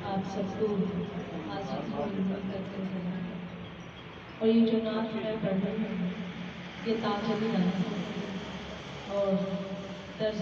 آپ سب کو آسان کرتے ہیں اور یہ جو نعت میں پڑھ رہی ہوں یہ تاجلی نعت ہے اور درس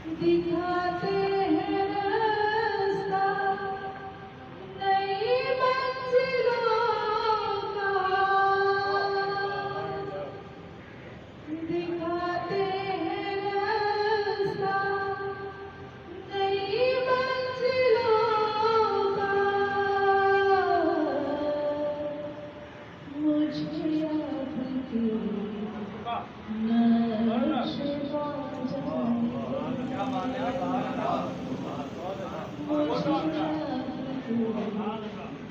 دکھاتے ہیں راستہ نئی منزلوں کا، دکھاتے ہیں راستہ نئی منزلوں کا، مجھے آپ کے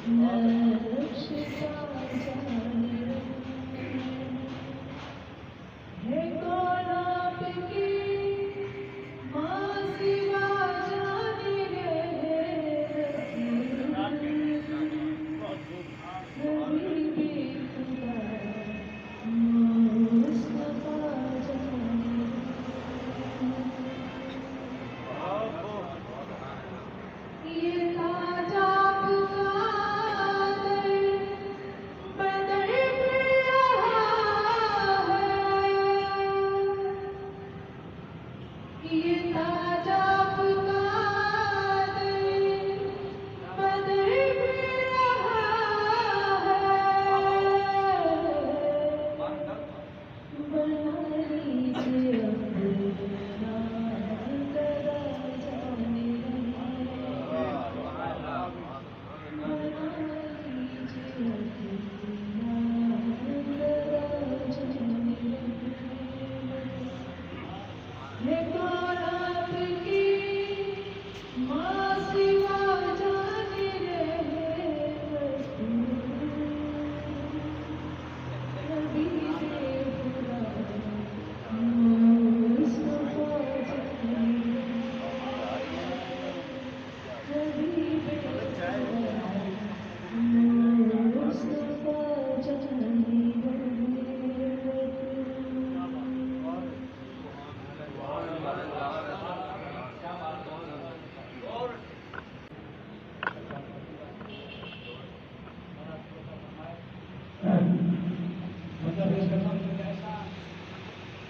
نقش مصطفیٰ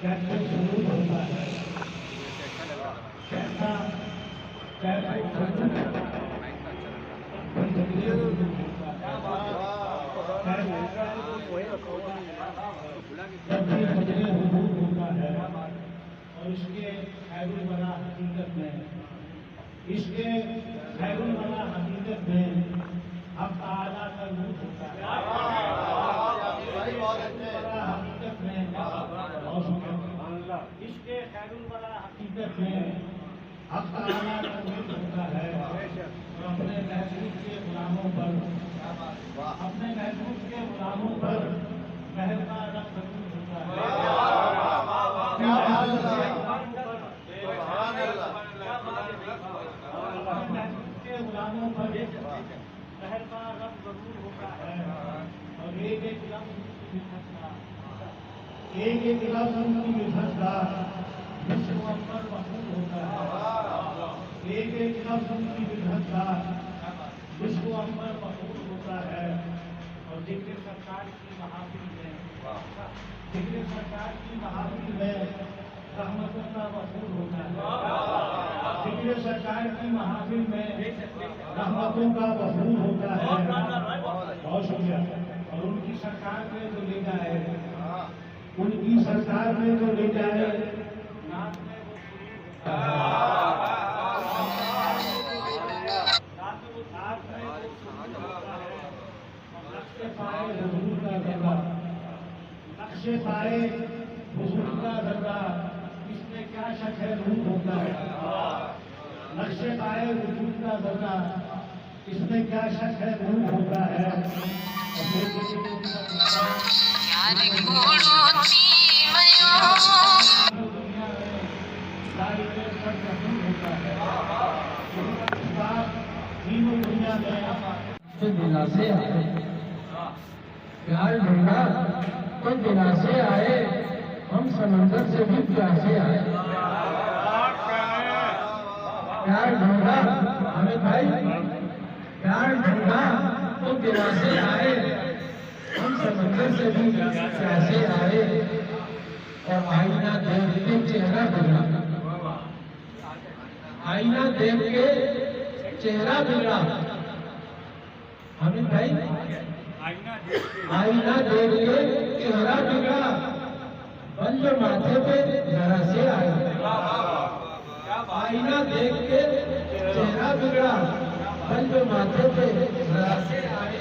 कैसे शुरू होता है, कैसा कैसे शुरू जब भी मजरे हुजूर होता है और इसके खैरुल वरा हकीकत में, इसके खैरुल वरा हकीकत में अब ताला का रूप होता है। हकीकत में इसके खैरुल वरा हकीकत में अब ताला का रूप होता है। तो अपने महबूब के गुलामों पर, अपने महबूब के गुलामों पर महबूबा रब जरूर होता है। के गुलामों पर महबूबा रब जरूर होता है। और एक एक लफ्ज़ की विफलता, एक एक लफ्ज़ की विफलता विश्व पर मशहूर होता है। एक एक लफ्ज़ की विफलता विश्व पर मशहूर होता है। और जिक्र सरकार की महाफिल में, जिक्र सरकार की महाफिल में रहमतों का वसूल होता है। जिक्र सरकार की महाफिल में रहमतों का वसूल होता है। बहुत शुक्रिया। और उनकी सरकार में जो ले जाए, उनकी सरकार में जो ले जाए, रात में वो नक्शे पाए हुजूर का दर्रा, इसमें क्या शक है रूप होता है। नक्शे पाए हुजूर का दर्रा, इसमें क्या शक है रूप होता है। दुनिया से प्यार ढूंढा तो बिना से आए, हम समंदर से भी प्यासे आए। प्यार ढूंढा हमें भाई, प्यार ढूंढा तो बिना से आए, हम समंदर से भी प्यासे आए। और आईना देख के चेहरा बिगड़ा, आईना देख के चेहरा बिगड़ा। हमें भाई आईना देख के चेहरा बिगड़ा, बंद माथे पे जरा से आए। आईना देख के चेहरा बिगड़ा, बंद माथे पे जरा से आए।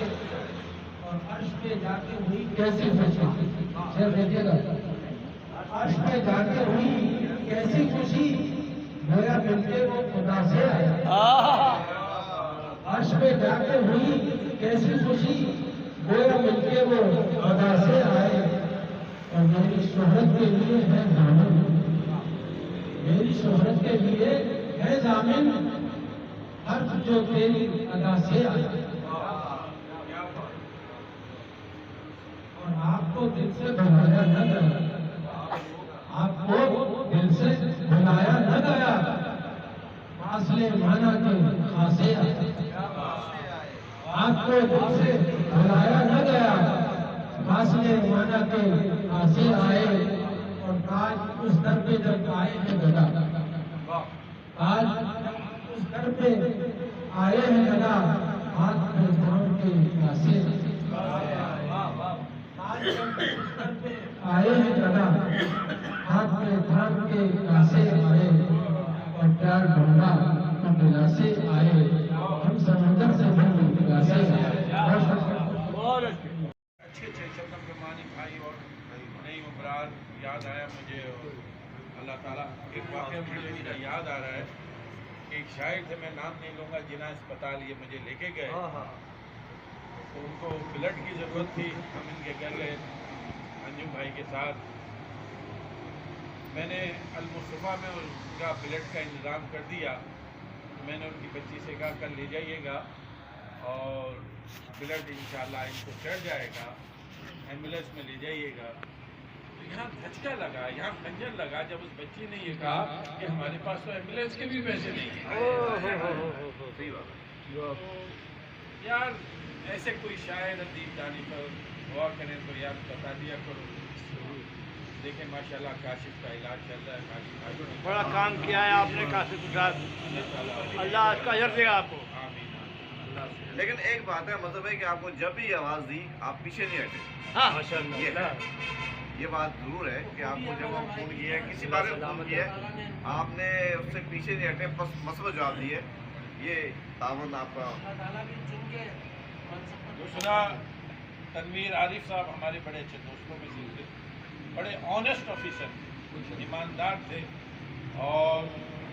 और अर्श पे जाके हुई कैसी खुशी, सर देखिएगा, अर्श पे जाके हुई कैसी खुशी, मेरा मिलके वो खुदा से आया। अर्श पे जाके हुई कैसी खुशी, मेरा मिलके वो खुदा से आए। और मेरी शोहरत के लिए है जामिन, मेरी शोहरत के लिए है जामिन, हर्फ जो तेरी अदा से आए। और आपको दिल से भुलाया न गया, आपको दिल से भुलाया न गया, फासले माना के खासे आए। आपको दिल से भुलाया न गया, फासले माना के खासे आए। और आज उस दर पे जब आए हैं गदा, आज उस दर पे आए हैं गदा, हाथ में थाम के खासे आए हैं गदा, हाथ में थाम के खासे आए। और प्यार ढूंढा तो बिना से आए, हम समंदर से भी बिना से आए। अच्छे शबनम के मानी भाई और नई उमरान याद आया मुझे। अल्लाह ताला एक वाक़या मुझे याद आ रहा है। एक शायर थे, मैं नाम नहीं लूँगा, जिना अस्पताल ये मुझे लेके गए, तो उनको ब्लड की ज़रूरत थी। हम इनके घर गए अंजुम भाई के साथ। मैंने अल-मुस्तफ़ा में उनका ब्लड का इंतज़ाम कर दिया। मैंने उनकी बच्ची से कहा कल ले जाइएगा और ब्लड इंशाल्लाह इनको चढ़ जाएगा, एम्बुलेंस में ले जाइएगा। तो यहाँ धचका लगा, यहाँ खंजर लगा जब उस बच्ची ने ये कहा कि हमारे पास तो एम्बुलेंस के भी पैसे नहीं हैं। यार ऐसे कोई शायर अदीब दानी पर हुआ करें तो यार बता दिया करो। देखें माशाल्लाह काशिफ का इलाज चल रहा है, काशिफ बड़ा काम किया है आपने काशिफ साहब, अल्लाह इसका अजर देगा आपको। लेकिन एक बात है, मतलब है कि आपको जब भी आवाज़ दी आप पीछे नहीं हटे। हाँ ये बात जरूर है कि आपको जब हम फोन किया है, किसी बारे में फोन किया है, आपने उससे पीछे नहीं हटे, बस मसला जवाब दिए। ये तावन आपका। दूसरा, तनवीर आरिफ साहब हमारे बड़े अच्छे दोस्तों में से थे, बड़े ऑनेस्ट ऑफिसर थे, ईमानदार थे और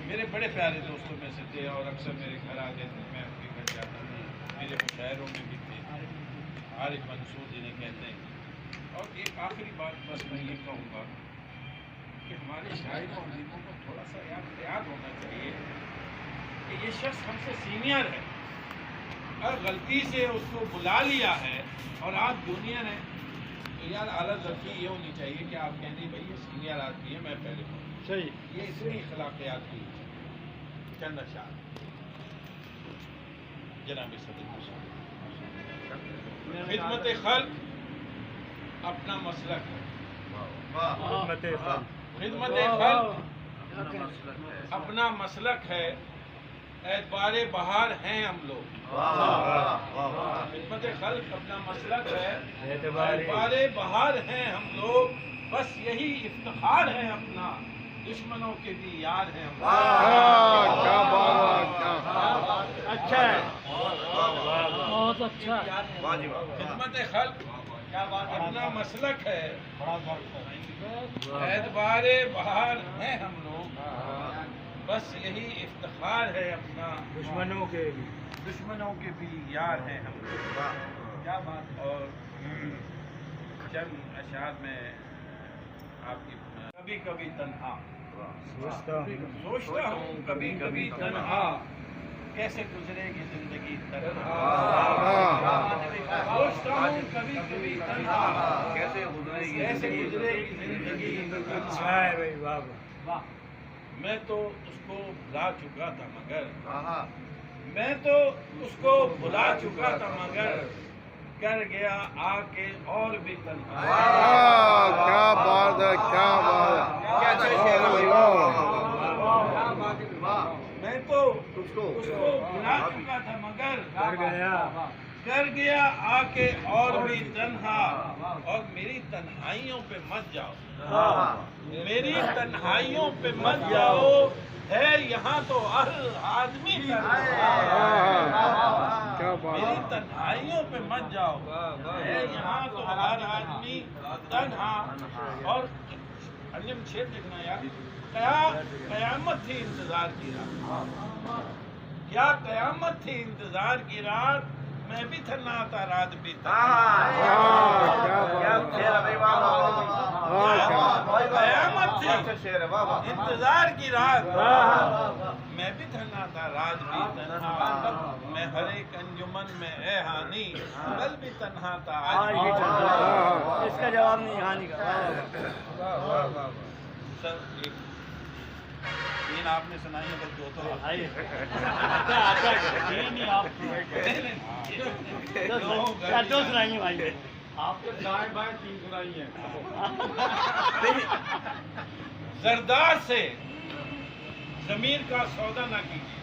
मेरे बड़े प्यारे दोस्तों में से थे और अक्सर मेरे घर आते थे, मैं उनके घर जाता था। मेरे मुशायरों में भी थे, आरिफ मंसूर जिन्हें कहते हैं। और एक आखिरी बात बस मैं ये कहूँगा कि हमारे शायरों और गीतों को थोड़ा सा याद होना चाहिए कि ये शख्स हमसे सीनियर है, और गलती से उसको बुला लिया है और आप जूनियर हैं, तो यार आला ज़र्फ़ी ये होनी चाहिए कि आप कहते भाई ये सीनियर आदमी है, मैं पहले बोलूँ। सही, ये इतनी अखलाकियात की चंद अशार जनाब सदर खिदमत खल्क़ अपना मसलक है, खिदमत खल्क़ अपना मसलक है, एतबारे बहार हैं हम लोग। खिदमत खल्क़ अपना मसलक है, एतबारे बहार हैं हम लोग, बस यही इफ्तिखार है अपना, दुश्मनों के भी यार हैं हम लोग। अच्छा है, बहुत अच्छा। खिदमत खल्क़ अपना मसलक है, एतबारे बहार हैं हम लोग, बस यही इफ्तिखार है अपना, दुश्मनों के भी यार हैं हम लोग। क्या बात। और चंद अशार में आपकी कभी कभी तन्हा सोचता हूँ, कभी कभी तन्हा कैसे गुजरेगी जिंदगी तन्हा, सोचता हूँ कभी कभी तन्हा कैसे गुजरेगी जिंदगी तन्हा। मैं तो उसको भुला चुका था मगर, मैं तो उसको भुला चुका था मगर, कर गया आके और भी तन्हा। क्या बात है, क्या बात है। मैं तो उसको भुला चुका था मगर, कर गया आके और भी तन्हा। और मेरी तन्हाइयों पे मत जाओ, मेरी तन्हाइयों पे मत जाओ, है यहाँ तो हर आदमी तन्हा। मेरी तन्हाइयों पे मत जाओ, है यहाँ तो हर आदमी तन्हा। और अंतिम शेर देखना यार, क्या कयामत थी इंतजार की रात, क्या कयामत थी इंतजार की रात, मैं भी थन्ना था रात भी कयामत थी इंतजार की रात, मैं भी थन्ना था रात भी तन्हा। मैं हर एक अंजुमन में ए हानी, कल भी तन्हा था आज भी तन्हा। इसका जवाब नहीं हानि का। सर एक तीन आपने सुनाई है, बस दो तो दो सुनाइए भाई, आपको दाएं बाएं तीन सुनाई है। जरदार से जमीन का सौदा ना कीजिए,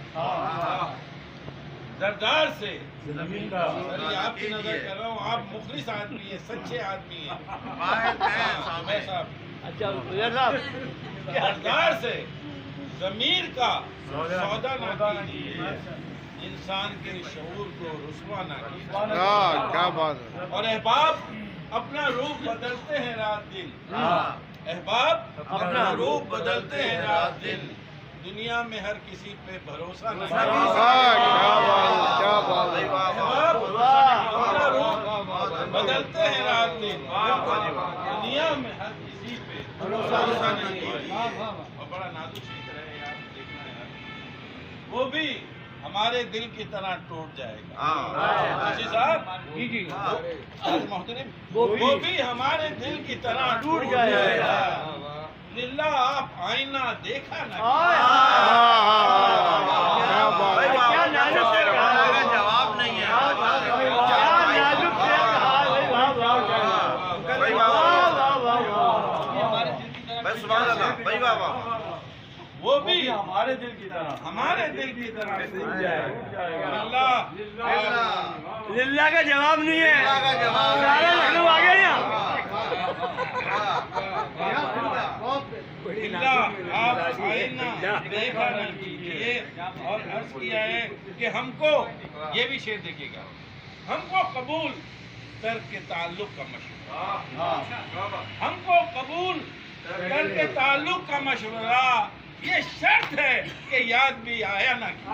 जरदार से जमीन का। अरे आपकी नजर कर रहा हूँ, आप मुखलिस आदमी हैं, सच्चे आदमी हैं साहब। अच्छा जरदार से जमीर का सौदा ना कीजिए, इंसान के शऊर को रुसवा ना कीजिए। क्या बात है। और अहबाब अपना रूप बदलते हैं रात दिन, अहबाब अपना रूप बदलते हैं रात दिन, दुनिया में हर किसी पे भरोसा न कीजिए। अहबाब अपना रूप बदलते हैं रात दिन, दुनिया में हर किसी पे भरोसा न कीजिए। और बड़ा नाजुक सीख रहे हैं यार, देखना है यार, वो भी हमारे दिल की तरह टूट जाएगा। जी साहब, मोहतरम, वो भी हमारे दिल की तरह टूट जाएगा। लिल्ला आप आईना देखा ना, जवाब नहीं है। हमारे भाई सुभान अल्लाह, भाई वाह वाह। वो भी हमारे दिल की तरह, हमारे दिल की तरह टूट जाएगा। अल्लाह लिल्ला का जवाब नहीं है, अल्लाह का जवाब सारा लखनऊ आ गया यहाँ। अल्लाह आप आईना देखा न कीजिए और अर्ज किया है कि हमको, ये भी शेर देखिएगा, हमको कबूल करके ताल्लुक का मशवरा, हमको कबूल करके ताल्लुक का मशवरा, ये शर्त है कि याद भी आया ना कीजिए।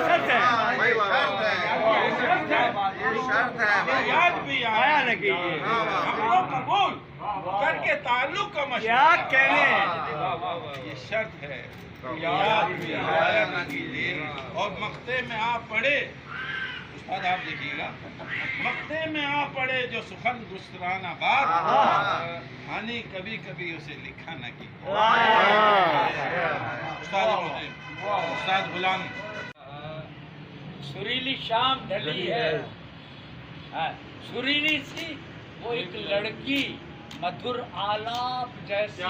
शर्त है, भाई वाह, शर्त है, ये शर्त है कि भाई। याद भी आया न कीजिए। हमको कबूल करके ताल्लुक का मशवरा, क्या कहने, ये शर्त है, याद भी आया ना कीजिए। और मक्ते में आप पढ़े, उस्ताद आप देखिएगा, मक्ते में आप पढ़े जो सुखन गुस्तराना बात, हानि कभी कभी उसे लिखा न कीजिए। उस्ताद गुलाम, सुरीली शाम ढली है, सुरीली सी वो एक लड़की मधुर आलाप जैसी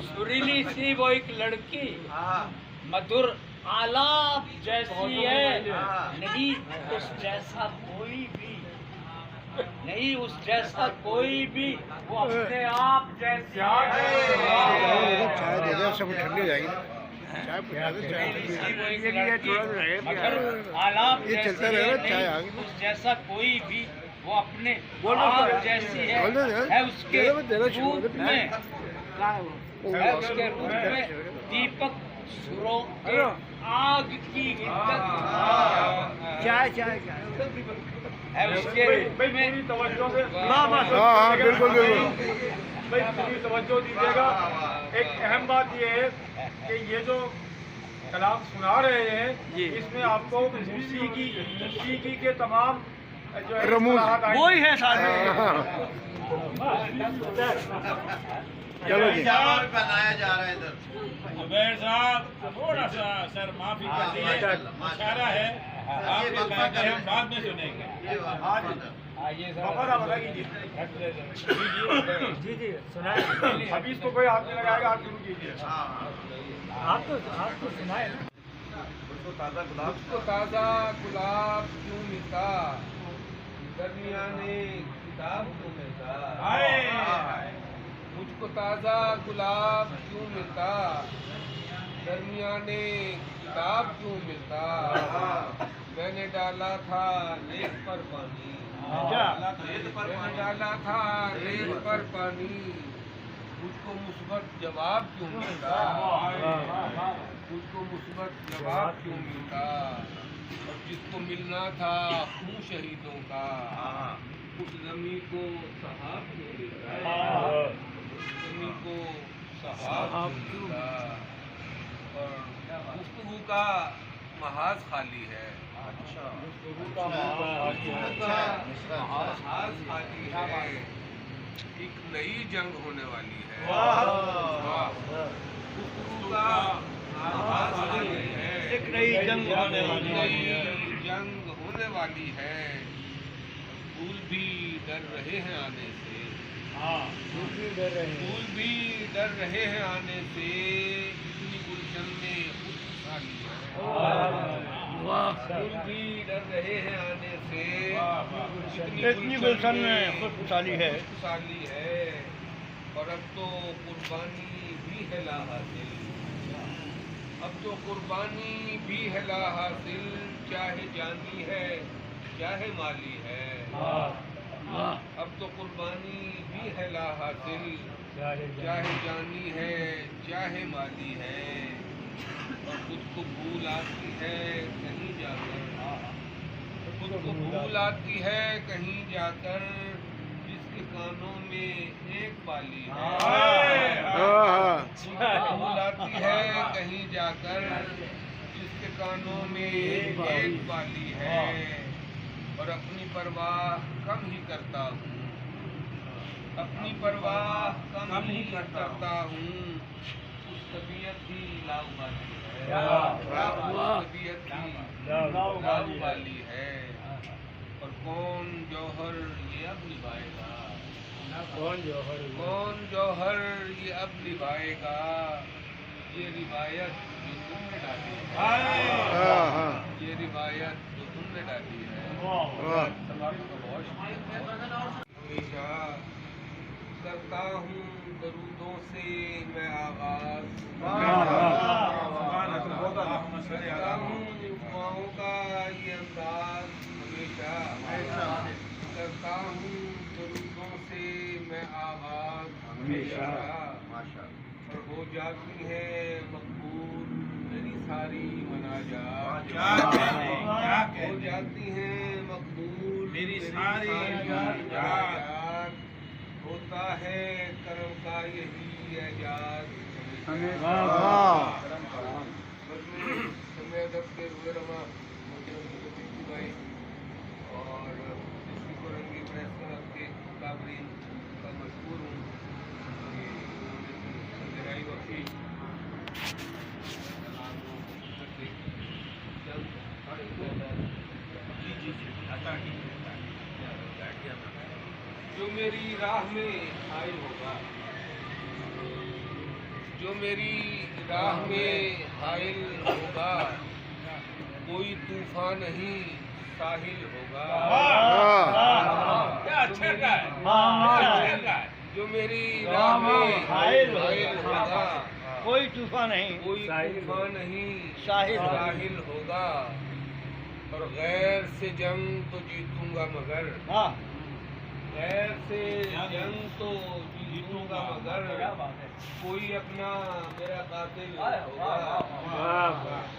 सुरीली सी वो एक लड़की मधुर आलाप जैसी है, नहीं उस जैसा कोई भी, नहीं उस जैसा कोई भी, वो अपने आप जैसी है। चाय दे दो, सब ठंडी हो जाएगी। चाय पिला दो, चाय मगर आलाप ये चलता जैसी रहेगा, है, चाय आ नहीं गई। उस जैसा कोई भी, वो अपने बोल दो, आप जैसी है, बोल दो, है उसके दे दो, दे दो, शुरू रूप कर दो। में, है उसके रूप में दीपक सुरों के आग की हिद्दत, चाय चाय है उसके रूप में। पूरी तवज्जो से, हाँ, बिल्कुल बिल्कुल। भाई पूरी तवज्जो दीजिएगा। एक अहम बात ये है कि ये जो कलाम सुना रहे हैं, इसमें आपको मौसीकी के तमाम जो है रमूज वही है चलो जी। और बनाया जा रहा है इधर। जुबैर साहब थोड़ा सा सर माफी कर दिए, इशारा है आपके बैठे हम बाद में सुनेंगे। जी जी सुनाए। अभी इसको कोई हाथ में लगाएगा, आप शुरू कीजिए। आप तो सुनाए। मुझको ताज़ा गुलाब क्यों मिलता, दरमियाने किताब क्यों मिलता, मुझको ताज़ा गुलाब क्यों मिलता, दरमियाने किताब क्यों मिलता, मैंने डाला था रेत पर पानी, मैंने डाला था रेत पर पानी, मुझको मुस्बत जवाब क्यों मिलता, मुझको मुस्बत जवाब क्यों मिलता, और जिसको मिलना था खून शहीदों का, उस ज़मीं को सहाब क्यों मिलता, उस ज़मीं को सहाब क्यों मिलता, और गुफ्तगू का महाज खाली है, गुफ्तगू का महाज खाली है, एक नई जंग होने वाली है, गुफ्तगू का महाज खाली है, एक नई जंग होने वाली है। जंग होने वाली है, फूल भी डर रहे हैं आने से, फूल भी डर रहे हैं आने से, इतनी गुलशन में खुशहाली है, फूल भी डर रहे हैं आने से, इतनी गुलशन में खुशहाली है। खुशहाली है, और अब तो कुर्बानी भी है ला हासिल, अब तो कुर्बानी भी है ला हासिल, चाहे जानी है चाहे माली है, अब तो कुर्बानी भी है ला हासिल, चाहे जानी है चाहे माली है, और खुद को भूल आती है कहीं जाकर, खुद को भूल आती है कहीं जाकर, जिसके कानों में एक बाली है, भूल आती है कहीं जाकर, जिसके कानों में एक बाली है, और अपनी परवाह कम ही करता हूँ, अपनी परवाह कम ही करता हूँ, उस तबीयत ही लावाली है। तबीयत की वाली है, और कौन जौहर ये अब निभाएगा, कौन जौहर ये अब निभाएगा, ये रिवायत जो तुमने डाली है, ये रिवायत जो तुमने डाली है। हमेशा करता हूँ दरूदों से मैं आगाज, करता हूँ दुआओं का ये अंदाज, हमेशा करता हूँ दरूदों से मैं आगाज, हमेशा और हो जाती है मकबूल मेरी सारी मनाजात, हो जाती है मकबूल मेरी सारी मनाजात, होता है करम का यही एजाज। समय अदब के रुएरमा भाई और इसी को रंगी प्रेस के काबरीन का मशहूर हूँ बख्शी जो मेरी राह में हाइल होगा, जो मेरी राह में हाइल होगा, कोई तूफान नहीं साहिल होगा। जो मेरी राह में हाइल होगा, कोई तूफान नहीं, कोई तूफान नहीं साहिल होगा, और गैर से जंग तो जीतूंगा मगर, गैर से जंग तो जीतूंगा मगर, कोई अपना मेरा कातिल होगा,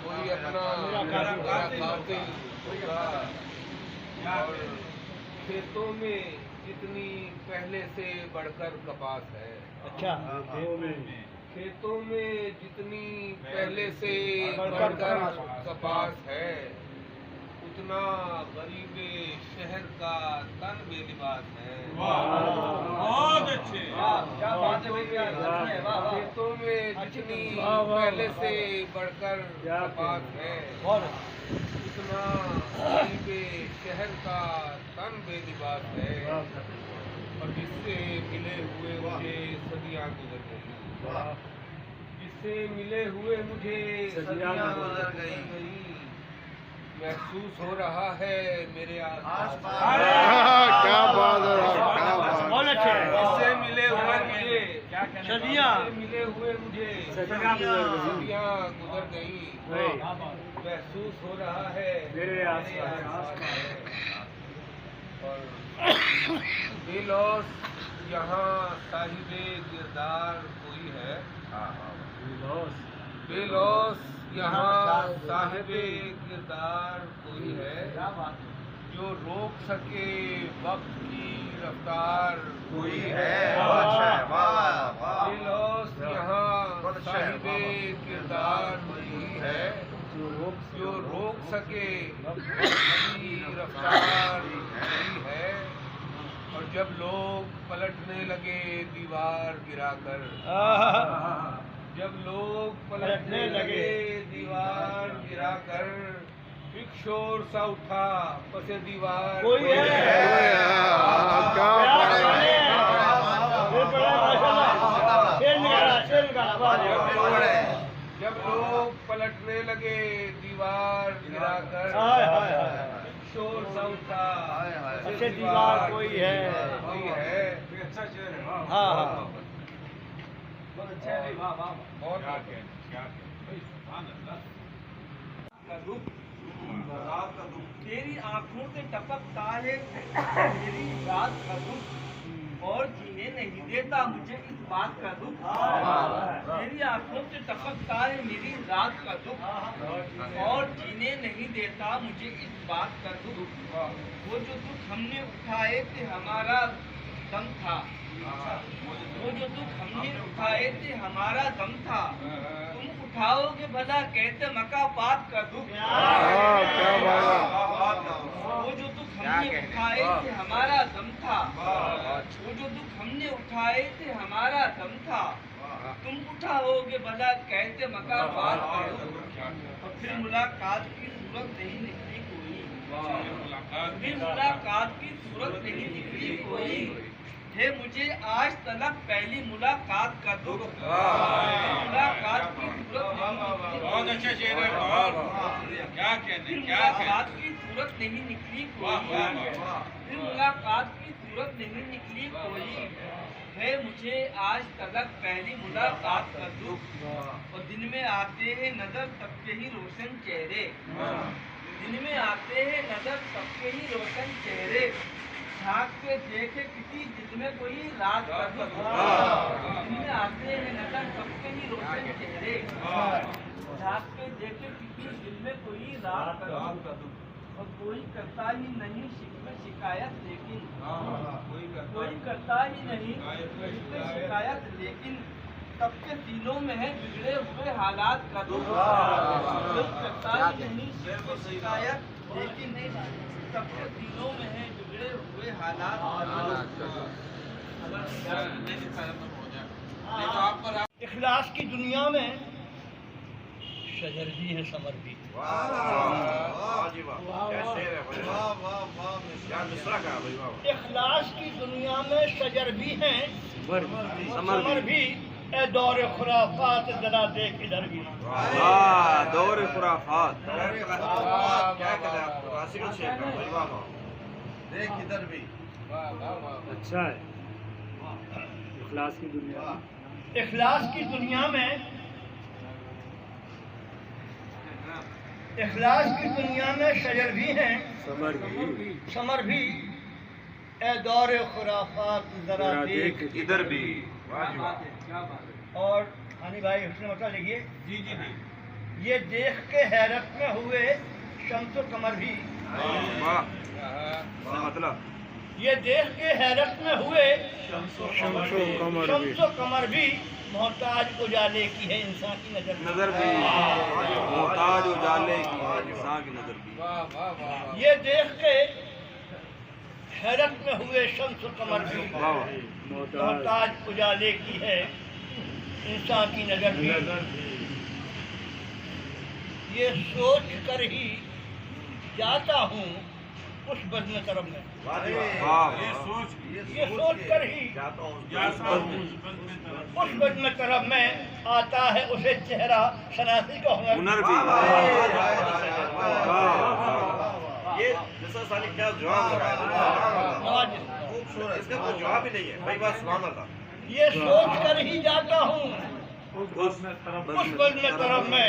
कोई अपना मेरा कातिल होगा। और खेतों में जितनी पहले से बढ़कर कपास है, अच्छा खेतों में जितनी पहले से बढ़कर कपास है, उतना गरीबे शहर का तन बेलिबास है। बहुत अच्छे। खेतों में जितनी पहले से बढ़कर कपास है, उतना गरीबे शहर का तन बेलिबास है, और जिससे मिले हुए मुझे सदियाँ गुजर गई, जिससे मिले हुए मुझे सदियाँ गुजर गई, महसूस हो रहा है मेरे आसपास। क्या बात है, क्या बात। बहुत अच्छे। इससे मिले हुए मुझे सदियाँ मिले हुए मुझे सदियाँ गुजर गई, महसूस हो रहा है मेरे आसपास। और बेलौस यहाँ साहिबे किरदार कोई है, बेलौस यहाँ साहिबे किरदार कोई है, जो रोक सके वक्त की रफ्तार कोई है। बेलौस यहाँ साहिबे किरदार कोई है, जो रोक सके वक्त की रफ्तार कोई है, और जब लोग पलटने लगे दीवार गिराकर, जब लोग पलटने लगे दीवार गिराकर, एक शोर सा उठा पसे दीवार कोई है। क्या जब लोग पलटने लगे दीवार गिराकर, एक शोर सा उठा पसे दीवार कोई है। हाँ बहुत अच्छा है भाई, वाह वाह, बहुत तेरी आंखों से टपकता है मेरी रात का दुख, और जीने नहीं देता मुझे इस बात का दुख। मेरी आंखों से टपकता है मेरी रात का दुख, और जीने नहीं देता मुझे इस बात का दुख। वो जो दुख हमने उठाए थे हमारा दम था, वो जो दुख हमने उठाए थे हमारा दम था, तुम उठाओगे भला कहते मकापात का दुख। वो जो दुख हमने उठाए थे हमारा दम था, वो जो दुख हमने उठाए थे हमारा दम था, तुम उठाओगे भला कहते मकापात का दुख। मुलाकात की सूरत नहीं निकली कोई, फिर मुलाकात की सूरत नहीं निकली कोई, है मुझे आज तलक पहली मुलाकात का दुख, मुलाकात की सूरत बहुत अच्छा शेर है, क्या कहने, क्या मुलाकात की सूरत नहीं निकली कोई, फिर मुलाकात की सूरत नहीं निकली कोई, है मुझे आज तलक पहली मुलाकात का दुख, और दिन में आते हैं नजर सबके ही रोशन चेहरे, दिन में आते हैं नजर सबके ही रोशन चेहरे, झांक के देखे किसी जिसमें कोई राज का दुख, दिन में आते हैं नजर सबके ही रोशन चेहरे, झांक के देखे किसी जिसमें कोई राज का दुख, और कोई करता ही नहीं शिकायत लेकिन, कोई करता ही नहीं शिकायत लेकिन, सबके दिलों में है बिगड़े हुए हालात का दुख, कोई करता ही नहीं शिकायत लेकिन, सबके दिलों में है बिगड़े हुए हालात का दुख। इखलास की दुनिया में शजर भी है, समर भी। इखलास की दुनिया में शजर भी हैं, समर भी, ए दौर खुराफात जरा देख इधर भी। दौर खुराफात क्या करें आपको, क्लासिकल शेर का भाई, वाह वाह, देख इधर भी। अच्छा है। इखलास की दुनिया, इखलास की दुनिया में, इखलास की दुनिया में शजर भी हैं, समर भी, ए दौर खुराफात जरा देख इधर भी। और हानी भाई हुस्न मसा लिखिए। जी जी जी, ये देख के हैरत में हुए शम्स कमर भी, मतलब ये देख के हैरत में हुए शम्सो कमर भी, मोहताज उजाले की है इंसान की नजर भी, मोहताज उजाले की इंसान की नजर भी। ये देख के हैरत में हुए शम्स कमर भी, मोहताज उजाले की है इंसान की नजर भी। ये सोच कर ही जाता हूँ उस बज़्म तरफ में, ये सोच कर ही उस बज़्म तरफ में आता है उसे चेहरा शनासी का हुनर भी। ये जैसा साली क्या जवाब लगाया, खूबसूरत, इसका कोई जवाब ही नहीं है भाई, बात सुभान अल्लाह। ये सोच कर ही जाता हूँ उस बज़्म तरफ में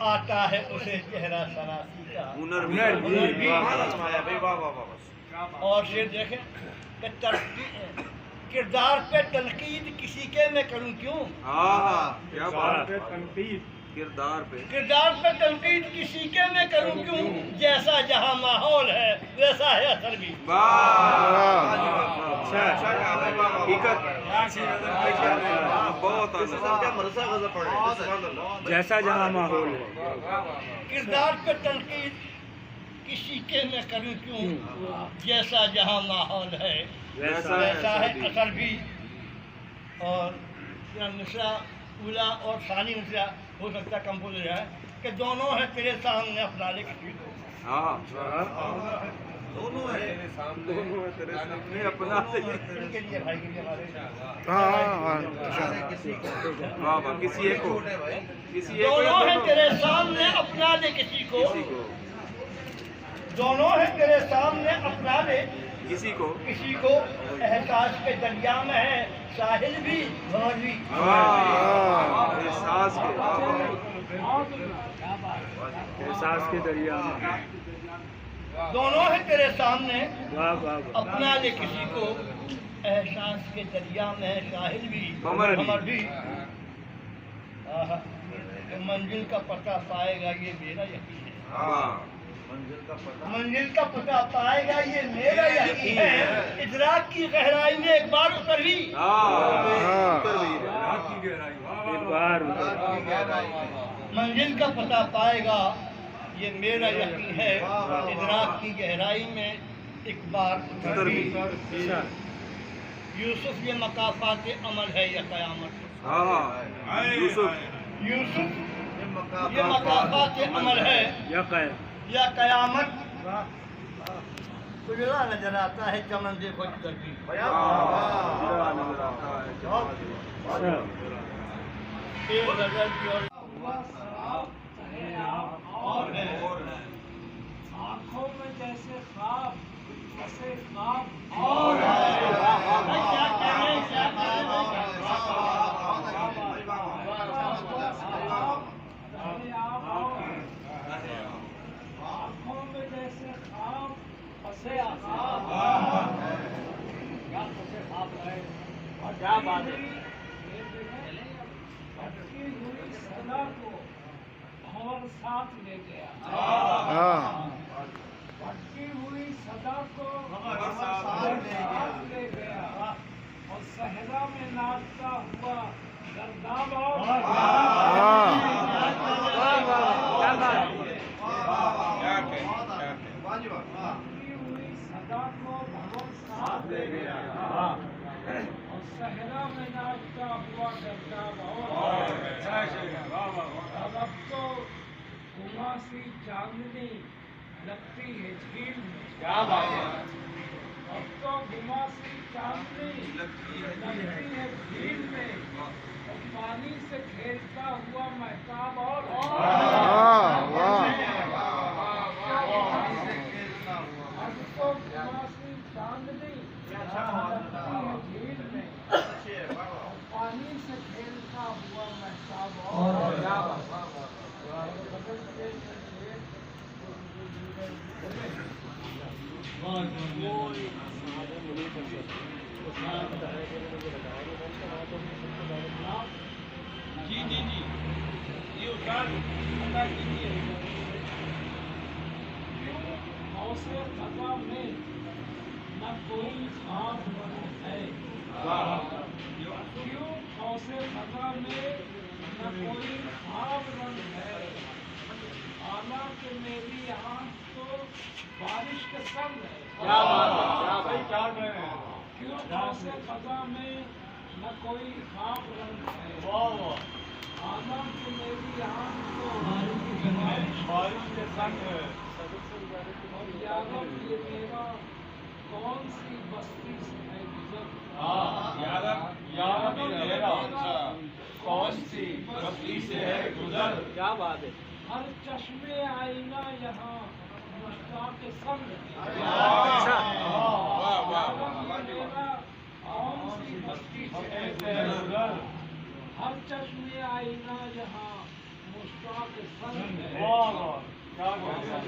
आता है उसे चेहरा शनासी का हुनर भी। भाई वाह वाह वाह। और शेर देखें कि किरदार पे तनकीद किसी के मैं करूं क्यों, क्या बात है, तनकीद किरदार पे तनकीद किसी के मैं करूं क्यों, जैसा जहां माहौल है वैसा है असर भी। बहुत जैसा जहाँ माहौल है। किरदार पे तनकीद किसी के मैं करूं क्यों, जैसा जहां माहौल है वैसा है असर भी। और मिसरा उला और सानी मिसरा हो सकता है कंपोजर है कि दोनों है तेरे सामने अपना ले किसी को, दोनों है तेरे सामने अपना इनके लिए भाई के लिए हमारे किसी एक को, दोनों है तेरे सामने अपना ले किसी को, दोनों है तेरे सामने अपना ले किसी को एहसास के दरिया में है साहिल भी भंवर भी। एहसास के दरिया में दोनों है तेरे सामने अपना ले किसी को, एहसास के दरिया में है साहिल भी भंवर भी। तो मंजिल का पता पाएगा ये मेरा यकीन है, मंजिल का पता पाएगा ये मेरा यकीन है। इदराक की गहराई में एक बार उतर भी, मंजिल का पता पाएगा ये मेरा यकीन है। इदराक की गहराई में एक बार उतर भी। यूसुफ ये मकाफात अमल है या क़यामत, यूसुफ यूसुफ ये मकाफा के अमल है या कयामत उजला नजर आता है चमन देखो जिधर भी। तेज नजर की और आँखों में जैसे ख्वाब ऐसे ख्वाब और आँखों में जैसे ख्वाब फंसे क्या बात है। भटकी हुई सदा को भंवर साथ ले गया। भटकी हुई सदा को भंवर साथ ले गया और सहरा में नाचता हुआ गर्दाब और भटकी हुई सदा को भंवर साथ ले गया और सहरा में नाचता हुआ गर्दाब और अब तो घुमासी चांदनी लगती है झील में। क्या बात है। अब तो घुमासी चांदनी लगती है झील में और पानी से खेलता हुआ महताब और अब तो घुमासी चांदनी लगती है झील में और पानी से खेलता हुआ महताब और जी ये उतार बता कीजिए। हौसे खता में न कोई ख्वाब है। क्यों हौसे खता में न कोई ख्वाब रंग है। आना के मेरी आँख तो बारिश के संग है। क्या बात है। क्या भाई क्या कह रहे हैं। क्यों हौसे खता में न कोई ख्वाब रंग है। आना के मेरी आँख तो बारिश के संग है। और यादव ये मेरा कौन सी बस्ती से है गुजर। यादव मेरा कौन सी बस्ती से है गुजर। क्या बात है। हर चश्मे आईना यहाँ मुश्ताक के संग है। मेरा कौन सी बस्ती से है गुजर। हर चश्मे आईना यहाँ मुश्ताक के संग है। क्या बात है।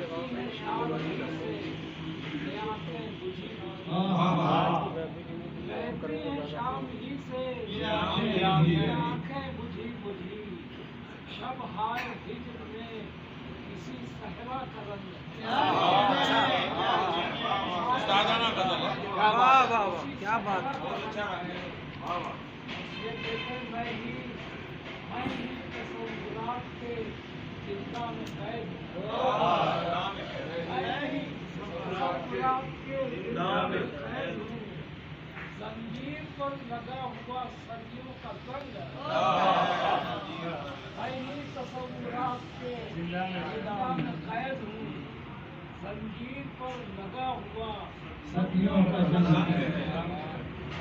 शाम ही से आंखें बुझी बुझी शब हाय हिज्र में किसी सहरा का रंग क्या बात। ये देखे मैं ही तसव्वुरात के जिंदा में कैद जंजीर पर लगा हुआ सदियों का जंग तसव्वुरात के जिंदा में कैद हूँ। जंजीर पर लगा हुआ सदियों का जंग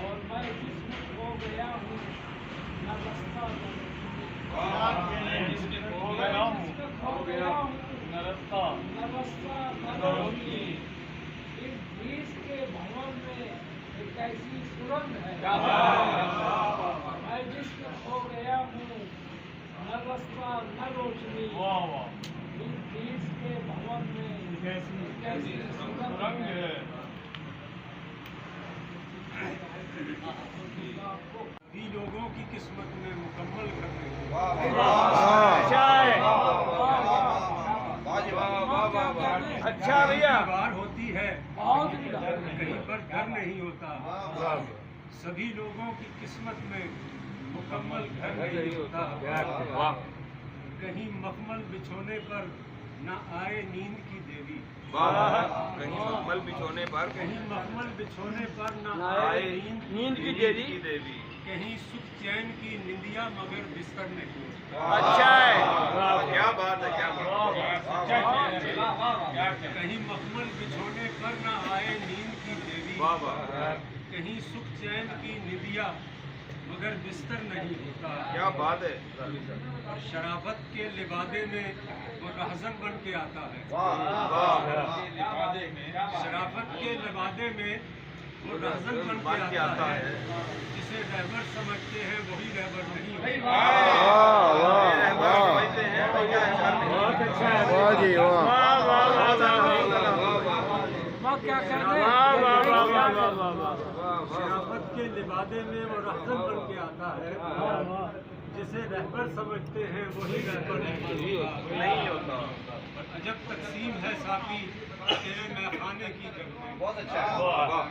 और मैं जिसमें खो गया हूँ न रास्ता न रास्ता न रोशनी। इस बीच के भवन में एक ऐसी सुरंग है। मैं जिसमें खो गया हूँ न रास्ता न रोशनी। इस बीच के भवन में एक ऐसी सुरंग है। सभी लोगों की किस्मत में मुकम्मल करने अच्छा भैया बार होती है कहीं पर घर नहीं होता। सभी लोगों की किस्मत में मुकम्मल घर नहीं होता। कहीं मखमल बिछोने पर न आए नींद की देवी। कहीं मखमल बिछोने पर कहीं मखमल बिछोने पर न आए नींद की देवी। कहीं सुख चैन की निंदिया मगर बिस्तर नहीं। اچھا ہے. کیا بات ہے، کیا بات ہے. کہیں مخمل بچھونے پر نہ آئے نیند کی دیوی، واہ واہ. کہیں سکھ چین کی ندیا مگر بستر نہیں ہوتا. کیا بات ہے. شرافت کے لبادے میں وہ رہزن بن کے آتا ہے. شرافت کے لبادے میں وہ رہزن بن کے آتا ہے. جسے رہبر سمجھتے ہیں وہی رہبر نہیں ہوتا. بہت اچھا ہے. واہ جی واہ. شرافت کے لبادے میں وہ رہزن بن کے آتا ہے. جسے رہبر سمجھتے ہیں وہی رہبر نہیں ہوتا. عجب تقسیم ہے ساقی تیرے میخانے کی جگ میں. بہت اچھا ہے.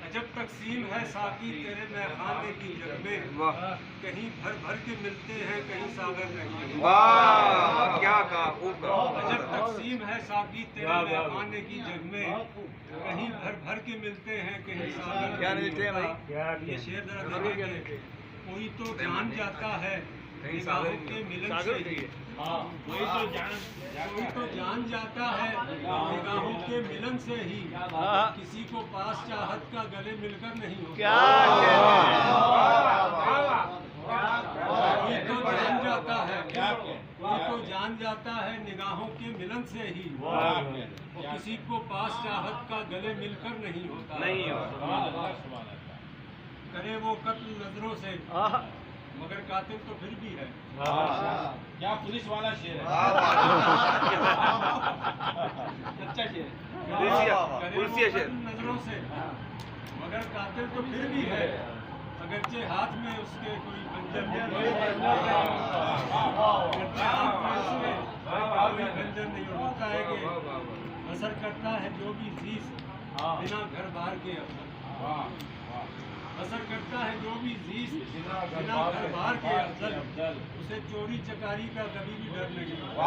عجب تقسیم ہے ساقی تیرے میخانے کی جگ میں. کہیں بھر بھر کے ملتے ہیں کہیں ساغر نہیں. واہ کیا کہا. عجب تقسیم ہے ساقی تیرے میخانے کی جگ میں. کہیں بھر بھر کے ملتے ہیں کہیں ساغر کیا ملتے ہیں نہیں. یہ شعر ذرا دیکھیں کہ کوئی تو جان جاتا ہے نگاہوں کے ملن سے ہی. کوئی تو جان جاتا ہے نگاہوں کے ملن سے ہی. کسی کو پاس چاہت کا گلے مل کر نہیں ہوتا. کوئی تو جان جاتا ہے کوئی تو جان جاتا ہے نگاہوں کے ملن سے ہی. کسی کو پاس چاہت کا گلے مل کر نہیں ہوتا. کرے وہ قتل نظروں سے مگر قاتل تو پھر بھی ہے. کیا پولیس والا شعر ہے. اچھا شعر. نظروں سے مگر قاتل تو پھر بھی ہے. اگرچہ ہاتھ میں اس کے کوئی خنجر نہیں ہوتا ہے کہ اثر کرتا ہے جو بھی چیز بنا گھر بار کے افضل. اثر کرتا ہے جو بھی چیز بنا گھر بار کے افضل. اسے چوری چکاری کا کبھی بھی ڈر نہیں ہوتا.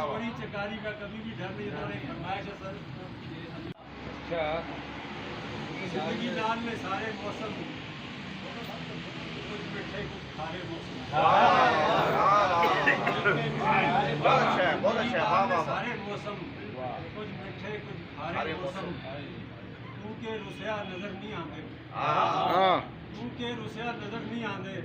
چوری چکاری کا کبھی بھی ڈر نہیں ہوتا. ایک فرمائش ہے سر. زندگی لال میں سارے موسم کچھ میٹھے کچھ کھارے موسم. سارے موسم کچھ میٹھے کچھ کھارے موسم. کیونکہ رسیا نظر نہیں آتے. کیونکہ رسیا نظر نہیں آتے.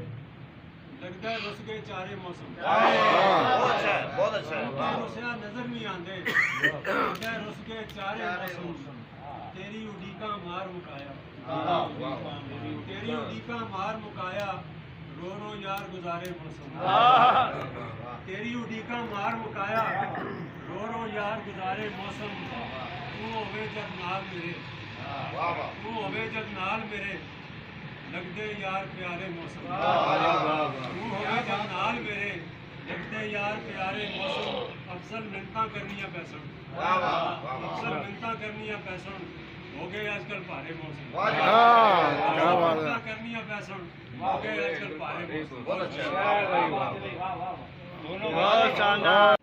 لگتا ہے رس گئے چارے موسم. بہت اچھا ہے. رسیا نظر نہیں آتے. لگتا ہے رس گئے چارے موسم. تیری اڈی کا مار مکایا. تیری اڈی کا مار مکایا. رو رو یار گزارے موسم. تیری اڈی کا مار مکایا. رو رو یار گزارے موسم. تو ہوئے جب نال میرے. تو ہوئے جب نال میرے. لگتے یار پیارے موسم. تو ہوئے جب نال میرے. لگتے یار پیارے موسم. افضل منتاں کرنیاں پیسن. افضل منتاں کرنیاں پیسن. ہو گئے آج کل پارے موسم. منتاں کرنیاں پیسن. ہو گئے آج کل پارے موسم. بہت اچھا. بہت شاندار.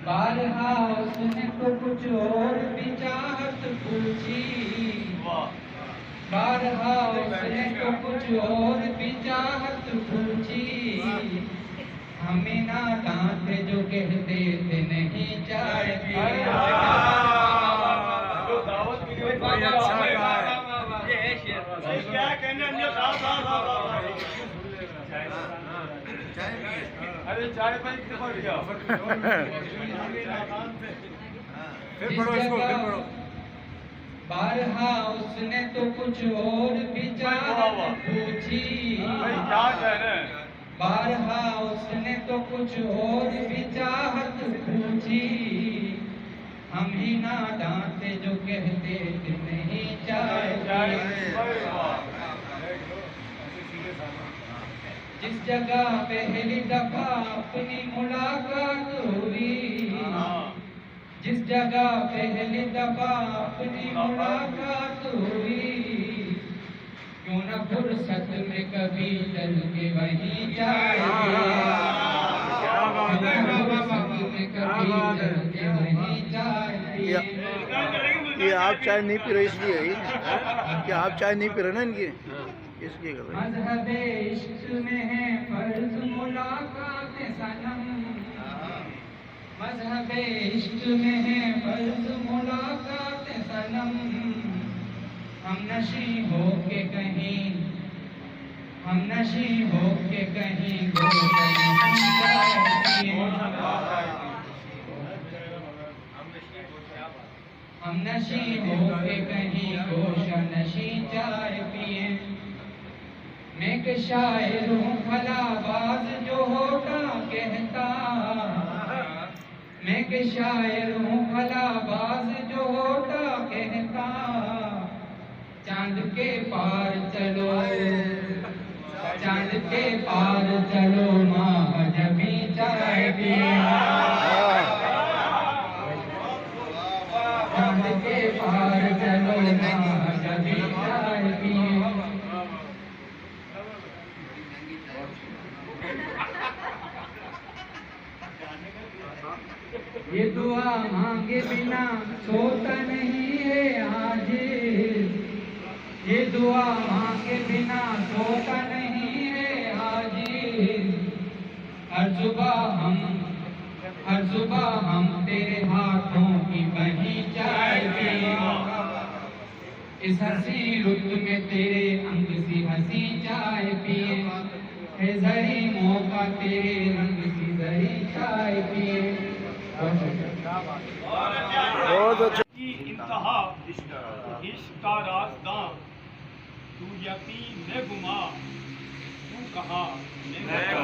بارہا اس نے تو کچھ اور بھی چاہت پوچھی. بارہا اس نے تو کچھ اور بھی چاہت پوچھی. ہمیں ناداں تھے جو کہتے تھے نہیں چائے پی. بارہا اس نے تو کچھ اور بھی چاہت پوچھی. بارہا اس نے تو کچھ اور بھی چاہت پوچھی. ہم ہی نادان تھے جو کہتے تھے نہیں چائے پیے. جس جگہ پہلی دفعہ اپنی ملاقات ہوئی، جس جگہ پہلی دفعہ اپنی ملاقات ہوئی، کیوں نہ فرصت میں کبھی چل کے وہیں چائے پیے. یہ آپ چائے نہیں پی رہے اس لیے کہ آپ چائے نہیں پی رہے نا ان کی، اس لیے کر رہے. مذہب عشق میں ہے فرض ملاقات صنم، مذہب عشق میں ہے فرض ملاقات صنم. ہم نشیں ہو کے کہیں، ہم نشیں ہو کے کہیں ہم نشیں ہو کے کہیں گوشہ نشیں چائے پیے. میں کہ شاعر ہوں بھلا باز جو ہوتا کہتا، میں کہ شاعر ہوں بھلا باز جو ہوتا کہتا. چاند کے پار چلو، چاند کے پار چلو ماں جبھی چائے پیے. چاند کے پار چلو ماں جبھی چائے پیے. یہ دعا مانگے بنا سوتا نہیں ہے عاجز، یہ دعا مانگے بنا سوتا نہیں ہے عاجز. ہر صبح ہم تیرے ہاتھوں کی بہی چائے پیے. اس ہنسی رت میں تیرے انگ سی ہنسی چائے پیے. ہے زری موقع تیرے رنگ سی زری چائے پیے. بہت اچھا. کی انتہا عشق کا رازداں، تو یقین میں گما، تو کہاں میں کیا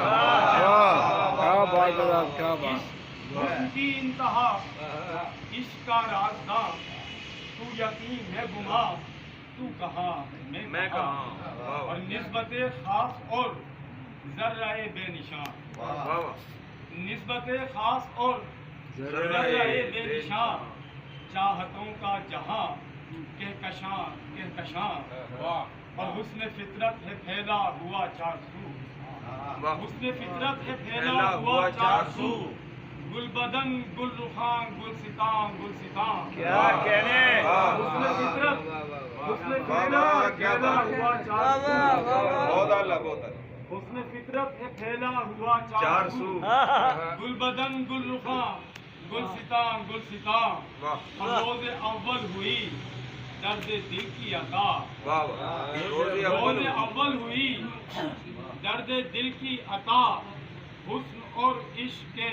بات ہے آپ، کیا بات. حسن کی انتہا عشق کا رازداں، تو یقین میں گما، تو کہاں میں کہاں. اور نسبت خاص اور ذرہ بے نشان، نسبت خاص اور ذرہ بے نشان. چاہتوں کا جہاں کہکشاں کہکشاں، اور حسن فطرت ہے پھیلا ہوا چار سو، حسن فطرت ہے پھیلا ہوا چار سو. گل بدن گل رخان گل ستان گل ستان، کیا کہنے. حسن فطرت حسن پھیلا ہوا چار سو. بہت اعلیٰ، بہت اعلیٰ. حسن فطرت ہے پھیلا ہوا چار سو. گل بدن گل رخان گل ستان گل ستان، اور روز اول ہوئی درد دل کی عطا. روز اول ہوئی درد دل کی عطا. حسن اور عشق کے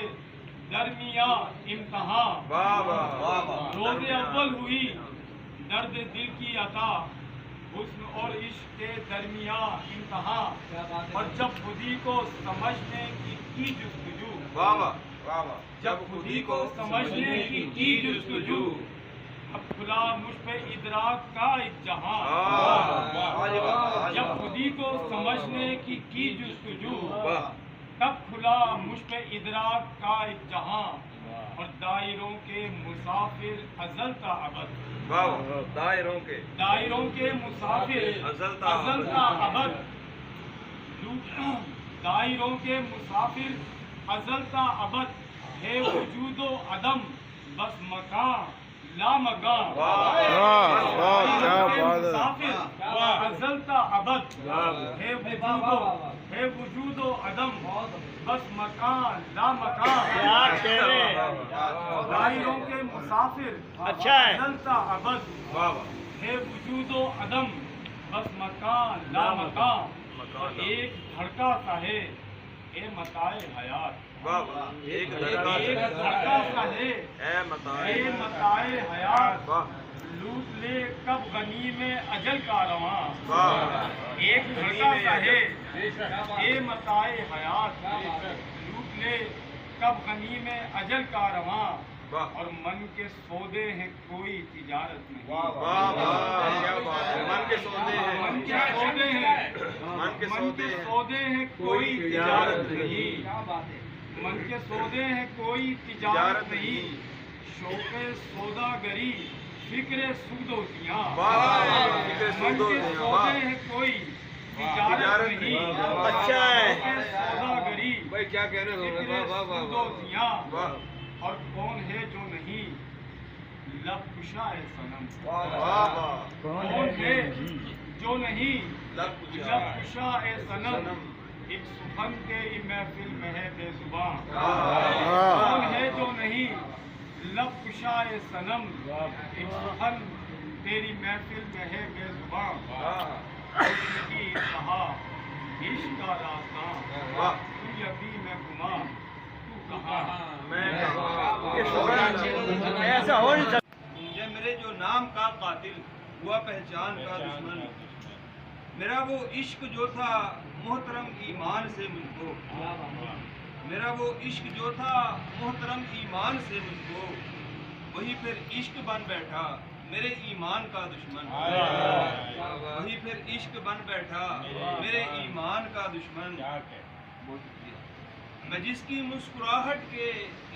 درمیان امتحان، روز اول ہوئی درد دل کی عطا. حسن اور عشق کے درمیان امتحان، اور جب خودی کو سمجھنے کی جستجو، جب خودی کو سمجھنے کی جستجو، اب کھلا مجھ پہ ادراک کا ایک جہاں. جب خودی کو سمجھنے کی جستجو، تب کھلا مجھ پہ ادراک کا ایک جہاں. اور دائروں کے مسافر ازل تا ابد، دائروں کے مسافر ازل تا ابد. دائروں کے مسافر ازل تا ابد، ہے وجود و عدم بس مکان لا مکان. مسافر ازل تا ابد، ہے وجود و عدم بس مکان لا مکان. دائروں کے مسافر ازل تا ابد، ہے وجود و عدم بس مکان لا مکان. ایک دھڑکا سا ہے اے متاع حیات، ایک دھڑکا سا ہے اے متاع حیات. لوٹ لے کب غنی میں اجل کا رواں، ایک دھڑکا سا ہے اے متاع حیات. لوٹ لے کب غنی میں اجل کا رواں. और मन के सौदे हैं कोई तिजारत नहीं। मन के सौदे हैं, मन के सौदे हैं, मन के सौदे हैं कोई तिजारत नहीं। मन के सौदे हैं कोई तिजारत नहीं। शौक़े सौदागरी फिक्रे सुगदोसियाँ। मन के सौदे हैं कोई तिजारत नहीं। अच्छा है। सौदागरी भाई क्या कह रहे फिक्रे हो? सुगदोसियाँ। और कौन है जो नहीं लब कुशा है सनम। कौन है जो नहीं लब कुशा है सनम। एक सुखन तेरी महफिल में है बेजुबान। कौन है जो नहीं लब कुशा है सनम। एक सुखन तेरी महफिल में है बेजुबान। की कहा इश्क का रास्ता तू यकी में गुमा तू कहा ऐसा हो नहीं सकता। ये मेरे जो नाम का कातिल हुआ पहचान का दुश्मन। मेरा वो इश्क जो था मोहतरम ईमान से मुझको। मेरा वो इश्क जो था मोहतरम ईमान से मुझको। वही फिर इश्क बन बैठा मेरे ईमान का दुश्मन। वही फिर इश्क बन बैठा मेरे ईमान का दुश्मन। मैं जिसकी मुस्कुराहट के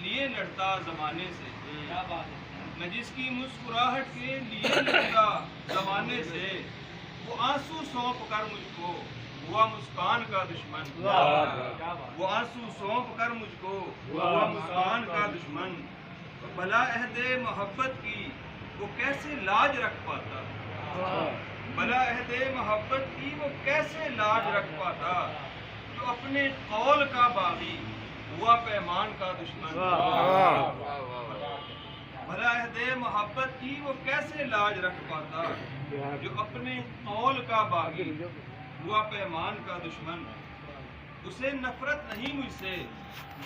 लिए लड़ता जमाने से। मैं जिसकी मुस्कुराहट के लिए लड़ता जमाने से। वो आंसू सौंप कर मुझको हुआ मुस्कान का दुश्मन। वो आंसू सौंप कर मुझको हुआ मुस्कान का दुश्मन। भला अहदे मोहब्बत की वो कैसे लाज रख पाता। भला अहदे मोहब्बत की वो कैसे लाज रख पाता। जो अपने कौल का बागी हुआ पैमान का दुश्मन। भला अहदे मोहब्बत की वो कैसे लाज रख पाता। जो अपने कौल का बागी हुआ पैमान का दुश्मन। उसे नफरत नहीं मुझसे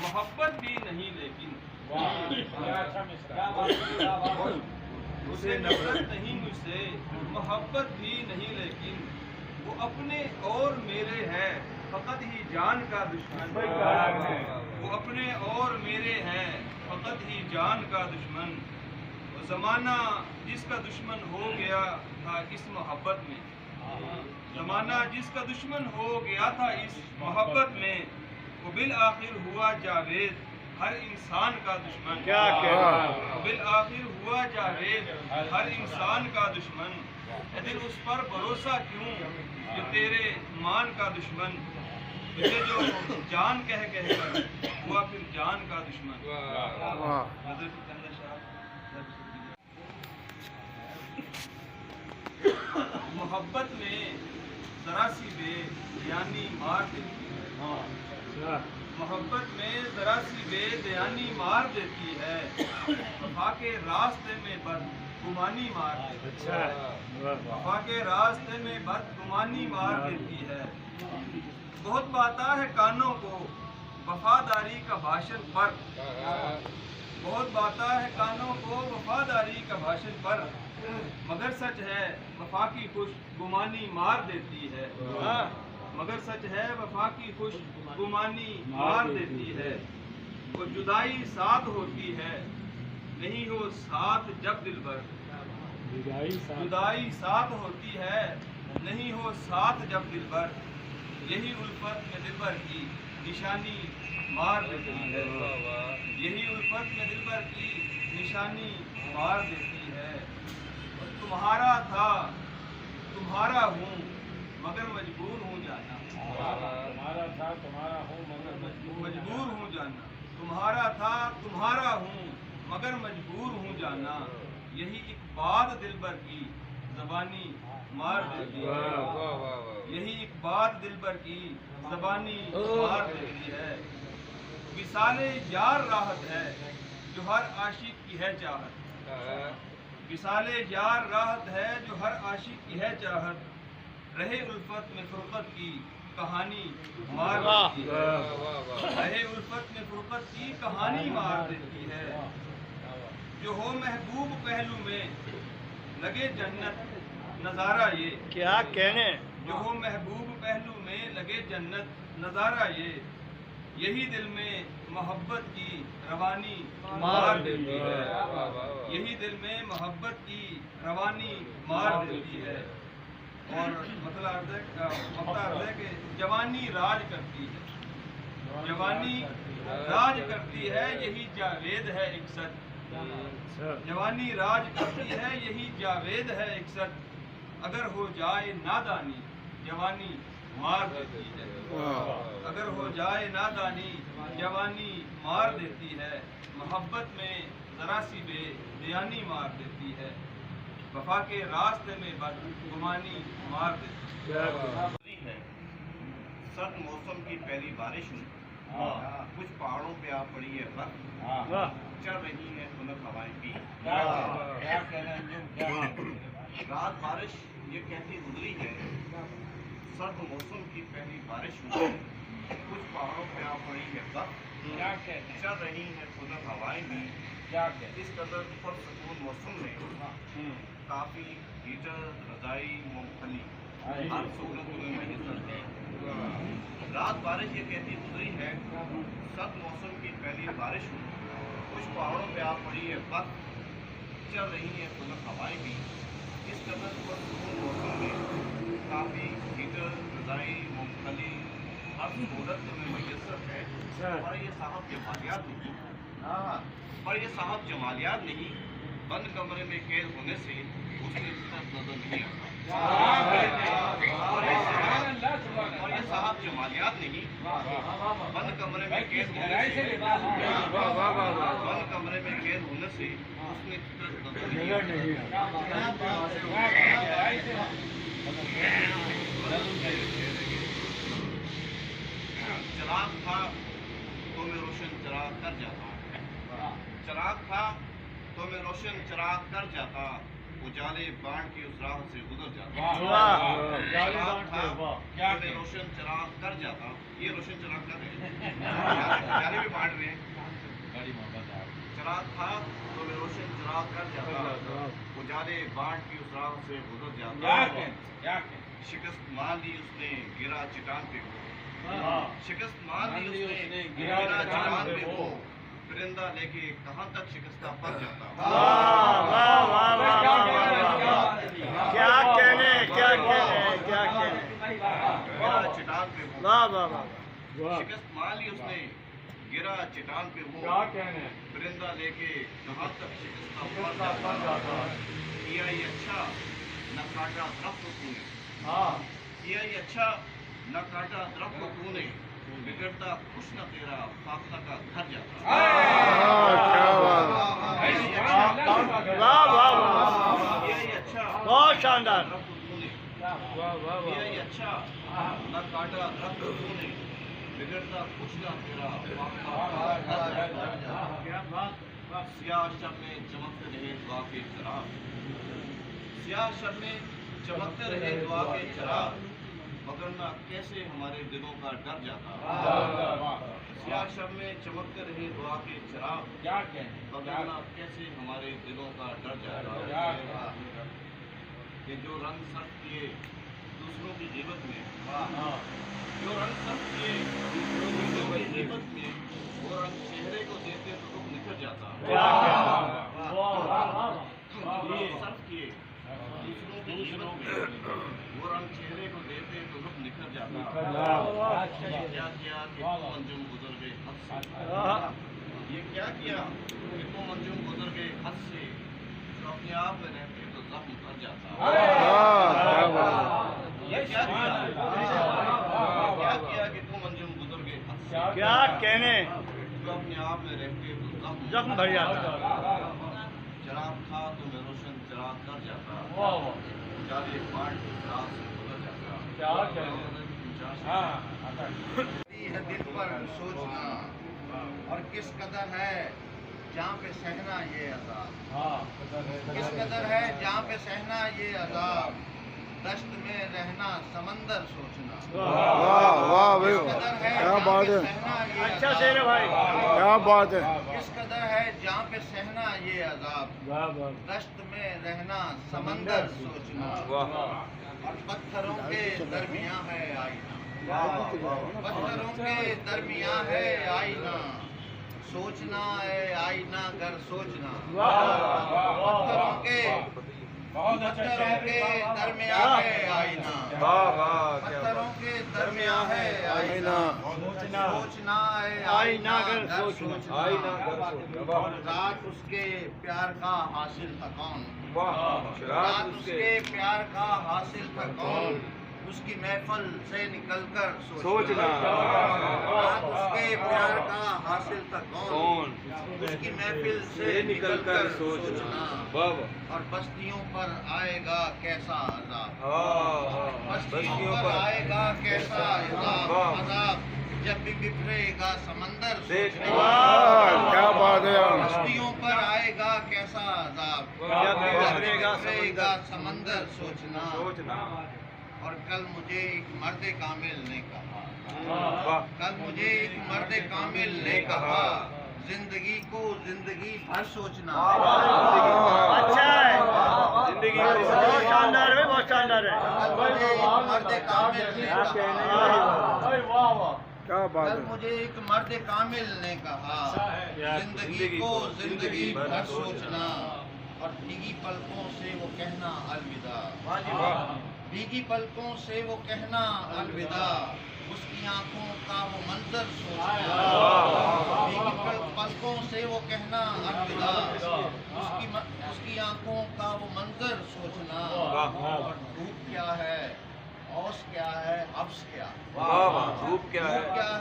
मोहब्बत भी नहीं लेकिन। उसे नफरत नहीं मुझसे मोहब्बत भी नहीं लेकिन। वो अपने और मेरे है फकत ही जान का दुश्मन। वो अपने और मेरे हैं फकत ही जान का दुश्मन। वो ज़माना जिसका दुश्मन हो गया था इस मोहब्बत में। ज़माना जिसका दुश्मन हो गया था इस मोहब्बत में। वो बिल आखिर हुआ जावेद हर इंसान का दुश्मन। क्या बिल आखिर हुआ जावेद हर इंसान का दुश्मन। दिल उस पर भरोसा क्यों जो तेरे मान का दुश्मन। तुझे जो जान कह कर हुआ फिर जान का दुश्मन। मोहब्बत में जरा सी बे यानी मार देती है। मोहब्बत में जरा सी बेदयानी मार देती है। वफा के रास्ते में बदगुमानी मार देती है। वफा के रास्ते में बदगुमानी मार देती है। बहुत बाता है कानों को वफादारी का भाषण पर। बहुत बाता है कानों को वफादारी का भाषण पर। मगर सच है वफा की खुशगुमानी मार देती है। मगर सच है वफा की खुशगुमानी मार देती है। वो जुदाई साथ होती है नहीं हो साथ जब दिलबर। जुदाई साथ होती है नहीं हो साथ जब दिलबर। यही उल्फत में दिलबर की निशानी मार देती है। यही उल्फत में दिलबर की निशानी मार देती है। तुम्हारा था तुम्हारा हूँ मगर मजबूर हूँ जाना। तुम्हारा था तुम्हारा हूँ मगर मजबूर हूँ जाना। तुम्हारा था तुम्हारा हूँ मगर मजबूर हूँ जाना। यही एक बात दिलबर की ज़बानी मार देती है। यही एक बात दिलबर की ज़बानी मार देती है। विसाले यार राहत है जो हर आशिक की है चाहत। विसाले यार राहत है जो हर आशिक की है चाहत। रहे उल्फत में फुरकत की कहानी मार देती है। रहे उल्फत में फुरकत की कहानी मार देती है। जो हो महबूब पहलू में लगे जन्नत नज़ारा ये। क्या कहने। जो हो महबूब पहलू में लगे जन्नत नज़ारा ये। यही दिल में मोहब्बत की रवानी मार देती है, यही दिल में मोहब्बत की रवानी मार देती है। और मतलब अर्थ है कि जवानी राज करती है, जवानी राज करती है, यही जावेद है एक सच, जवानी राज करती है, यही जावेद है एक सच, अगर हो जाए नादानी जवानी मार देती है, अगर हो जाए नादानी जवानी मार देती है, मोहब्बत में जरा सी बेबयानी मार देती है, वफा के रास्ते में बदगुमानी मार देती है। सर्द मौसम की पहली बारिश हुई, कुछ पहाड़ों पे आ पड़ी है बर्फ, चल रही है खुनक हवाएं भी। रात बारिश ये कहती गुजरी है, सर्द मौसम की पहली बारिश हुई, कुछ पहाड़ों पे आ पड़ी है बर्फ, चल रही है खुनक हवाएं भी। इस कदर पुरसकून मौसम में काफी हीटर, रजाई, मूंगफली हर सूरत में मैसर है। रात बारिश ये कहती गुजरी है, सर्द मौसम की पहली बारिश हुई, कुछ पहाड़ों पे आ पड़ी है बर्फ, चल रही है खुनक हवाएं भी। इस कदर पुरसकून मौसम में काफी हीटर, रजाई, मूंगफली हर सूरत में मैसर है। और ये साहब जमालियात नहीं, पर ये साहब जमालियात नहीं, बंद कमरे में कैद होने से उसने नजर नहीं आता। और ये साहब जमालियात नहीं, बंद कमरे में कैद होने से, बंद कमरे में कैद होने से उसने नजर नहीं चराग था तो मैं रोशन चराग कर जाता, चराग था तो मैं रोशन चराग कर जाता, उजाले बांट के उस राह से गुजर जाता। चराग था तो मैं रोशन चराग कर जाता, ये रोशन चराग कर रहे हैं, उजाले भी बांट रहे हैं। चराग था तो मैं रोशन चराग कर जाता, उजाले बांट के उस राह से गुजर जाता। शिकस्त मान ली उसने गिरा चट्टान पे वो, शिकस्त मान ली उसने गिरा चट्टान पे वो, परिंदा लेके कहाँ तक शिकस्ता पड़ जाता। क्या कहने, क्या कहने, क्या कहने। गिरा चट्टान पे वो, शिकस्त मान ली उसने गिरा चट्टान पे वो, परिंदा लेके कहाँ तक शिकस्ता पड़ जाता। किया ये अच्छा न काटा दरख्त तूने, किया ये अच्छा न काटा दरख्त तूने, बिगड़ता कुछ न तेरा फाखला का घर जाता। बहुत शानदार। ये अच्छा न काटा दरख्त तूने, बिगड़ता कुछ न तेरा फाखला का घर जाता। सियाह शब में चमकते रहे दुआ के चिराग, सियाह शब में चमकते रहे दुआ के चिराग, वगरना कैसे हमारे दिलों का डर जाता। सियाह शब में चमकते रहे दुआ के चिराग, वगरना कैसे हमारे दिलों का डर जाता। कि जो रंग सर्फ किए दूसरों की गिबत में, जो रंग सर्फ किए दूसरों की गिबत में, वो रंग चेहरे को देते तो रुख निखर जाता। सर्फ किए दूसरों की गिबत में, वो रंग चेहरे को देते तो रुख निखर जाता। क्या किया कि तुम अंजुम गुजर गए हद से, ये क्या किया कि तुम अंजुम गुजर गए हद से, जो अपने आप में रहते तो जख्म भर जाता। ये क्या किया कि तुम अंजुम गुजर गए हद से, क्या कहने, जो अपने आप में रहते तो जख्म भर जाता। चराग था तो मैं रोशन चराग कर जाता, जाले पाट रात से गुजर जाता। है दिल पर सोचना, और किस कदर है जहाँ पे सहना ये अज़ाब, किस कदर है जहाँ पे सहना ये अज़ाब, दश्त में रहना समंदर सोचना। वाह वाह भाई, क्या बात है, अच्छा शेर है भाई, क्या बात है। किस कदर है जहाँ पे सहना ये अज़ाब, दश्त में रहना समंदर सोचना, और पत्थरों के दरमियाँ है आईना, पत्थरों के दरमियां है आईना, सोचना है आईना घर सोचना। पत्थरों के दरमियां है आईना, पत्थरों के दरमियां है आईना, सोचना है आईना घर सोचना। रात उसके प्यार का हासिल था कौन, रात उसके प्यार का हासिल था कौन, उसकी महफिल से निकलकर सोचना। रात उसके प्यार का हासिल था कौन, उसकी महफिल से निकलकर सोचना। और बस्तियों पर आएगा कैसा अज़ाब, बस्तियों पर आएगा कैसा अज़ाब, जब भी बिखरेगा समंदर सोचना। क्या बात है, बस्तियों पर आएगा कैसा अज़ाब, जब भी बिखरेगा समंदर सोचना। और कल मुझे एक मर्द कामिल ने कहा, कल मुझे एक मर्द कामिल ने कहा, जिंदगी को जिंदगी भर सोचना। अच्छा है, जिंदगी बहुत शानदार है, बहुत शानदार है। कल मुझे एक मर्द कामिल ने कहा, क्या बात कल है। मुझे एक मर्द कामिल ने कहा, जिंदगी को जिंदगी भर सोचना। और भीगी पलकों से वो कहना अलविदा, भीगी पलकों से वो कहना अलविदा, उसकी आंखों का वो मंजर सोचना। भीगी पलकों से वो कहना अलविदा, उसकी आंखों का वो मंजर सोचना। और धूप क्या है, औस क्या है, हफ्स क्या, धूप क्या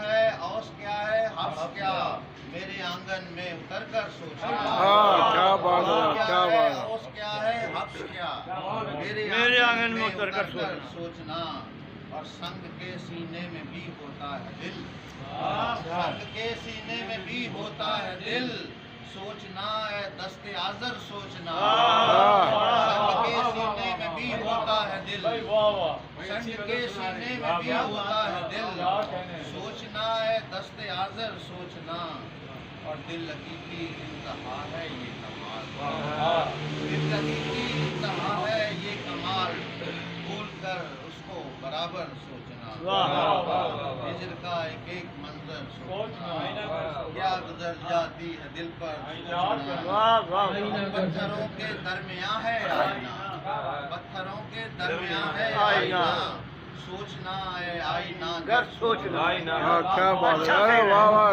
है, औस क्या है, हफ्स क्या, मेरे आंगन में उतर कर सोचना। क्या बात है, क्या बात है। औस क्या है, हफ्स क्या, मेरे आंगन में उतर कर सोचना। और संग के सीने में भी होता है दिल, संग के सीने में भी होता है दिल, सोचना है दस्ते आज़र सोचना। संग के सीने में भी होता है दिल, संग के सीने में भी होता है दिल, सोचना है दस्ते आज़र सोचना। और दिल लगी की इंतहा है ये कमाल, दिल लगी की इंतहा है ये कमाल, भूल कर उसको बराबर सोचना। हिजर का एक एक मंजर सोचना, क्या गुजर जाती है दिल पर सोचना। पत्थरों के दरमियां है आईना, पत्थरों के दरमियां है आईना, सोचना है आईना घर सोचना। क्या बात है, वाह वाह।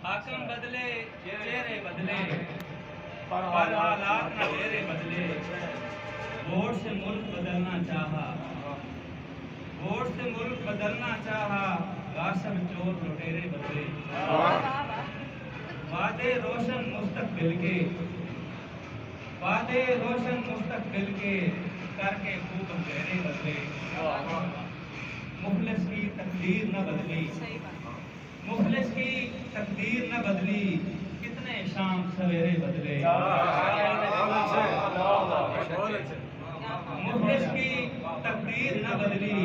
हाकिम बदले चेहरे बदले, पर हालात न तेरे बदले। वोट से मुल्क बदलना चाहा, वोट से मुल्क बदलना चाहा, गासब चोर लुटेरे बदले। वादे रोशन मुस्तकबिल के, वादे रोशन मुस्तकबिल के, करके खूब अंधेरे बदले। मुखलिस की तकदीर न बदली, मुखलिस की तकदीर न बदली, कितने शाम सवेरे बदले। मुखलिस की तकदीर न बदली,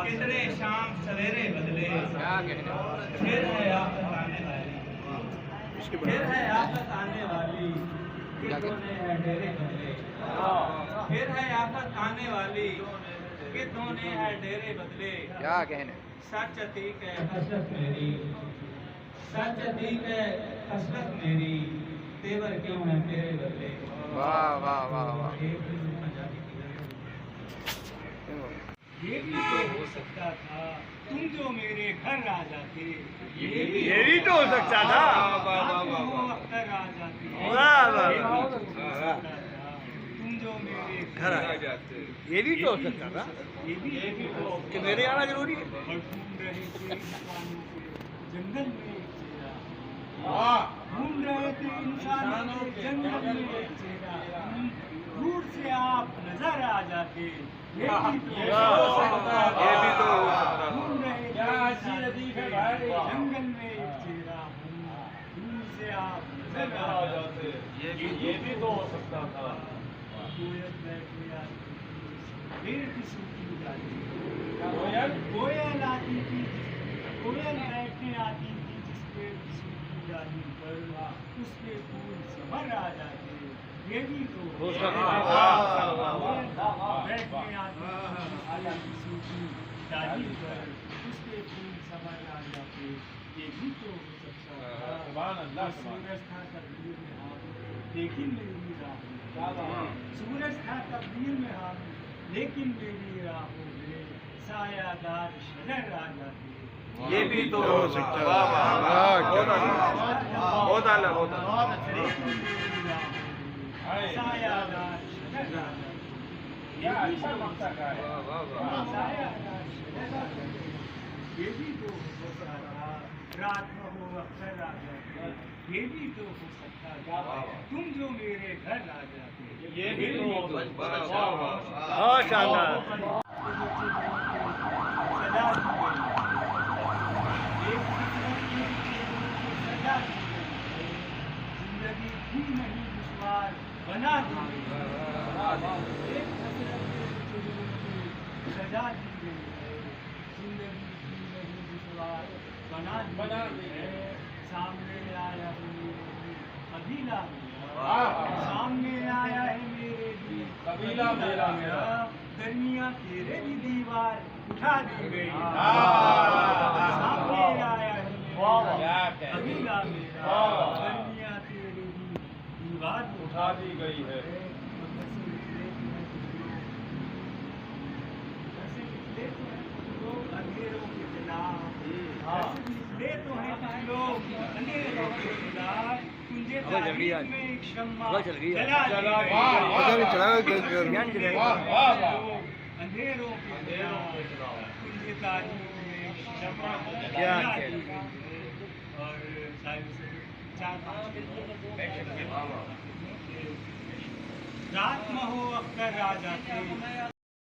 कितने शाम सवेरे बदले। फिर है आफत आने वाली, फिर है आफत आने वाली, कितनों ने है डेरे बदले। फिर है आफत आने वाली, कितनों ने है डेरे बदले। क्या कहने, सच अतीक है हसरत मेरी, सच अतीक है हसरत मेरी, तेवर क्यों है तेरे बदले। वाह वाह वाह वाह। ये भी तो हो सकता था तुम जो मेरे घर आ जाते, ये भी तो हो सकता था, अख्तर आ जाती, तुम जो मेरे घर आ जाते, ये भी तो हो सकता था ये भी तो कि मेरे आना जरूरी है। और ढूंढ रहे थे इंसानों के जंगल में एक चेहरा, ढूंढ रहे थे इंसानों के जंगल में एक चेहरा, दूर से आप नजर आ जाते। ये भी तो हो सकता था, ये भी तो हो सकता था। ढूंढ रहे थे इंसानों के जंगल में एक चेहरा, दूर से आप नजर आ जाते। ये भी तो हो सकता था। कोयल बैठे आती थी, पेड़ की सूखी डाली, कोयल आती थी, कोयल बैठने आती थी जिस पेड़ की सूखी डाली पर, उसके फूल समर आ जाते। ये भी तो हो सकता था। बैठने आती थी जिस पेड़ की सूखी की डाली पर उसके फूल समर आ जाते, ये भी तो हो सकता था। सूरज था तकदीर में हामिल, लेकिन मेरी राहों सूरज था तकदीर में हामिल, लेकिन मेरी राहों में सायादार शजर आ जाते। ये भी तो हो सकता है। बहुत आला, बहुत आला। सायादार शजर आ जाते। ये भी तो हो सकता है। सायादार शजर आ जाते। ये भी तो हो सकता था, रात में हो अक्सर आ जाते। ये भी तो हो सकता था, तुम जो मेरे घर आ जाते। ये भी तो हो सकता था। बहुत शानदार। सजा दी गई, एक किस्मत की सजा दी गई, जिंदगी भी नहीं दुश्वार बना दी गई। एक हसरत की सजा दी गई है, जिंदगी भी नहीं दुश्वार बना दी है। सामने आया है मेरे भी कबीला मेरा, सामने आया है मेरे भी कबीला मेरा, दरमिया तेरे भी दीवार उठा दी गई। सामने आया है मेरे कबीला मेरा, दरमिया तेरे भी दीवार उठा दी गई है। अंधेरों के खिलाफ निकले तो हैं कुछ लोग, अंधेरों के खिलाफ तुझे तारीख में एक शम्मा जला दी गई। अंधेरों के खिलाफ तुझे तारीख में एक शम्मा जला दी गई। और रात में हो अख्तर आ जाते,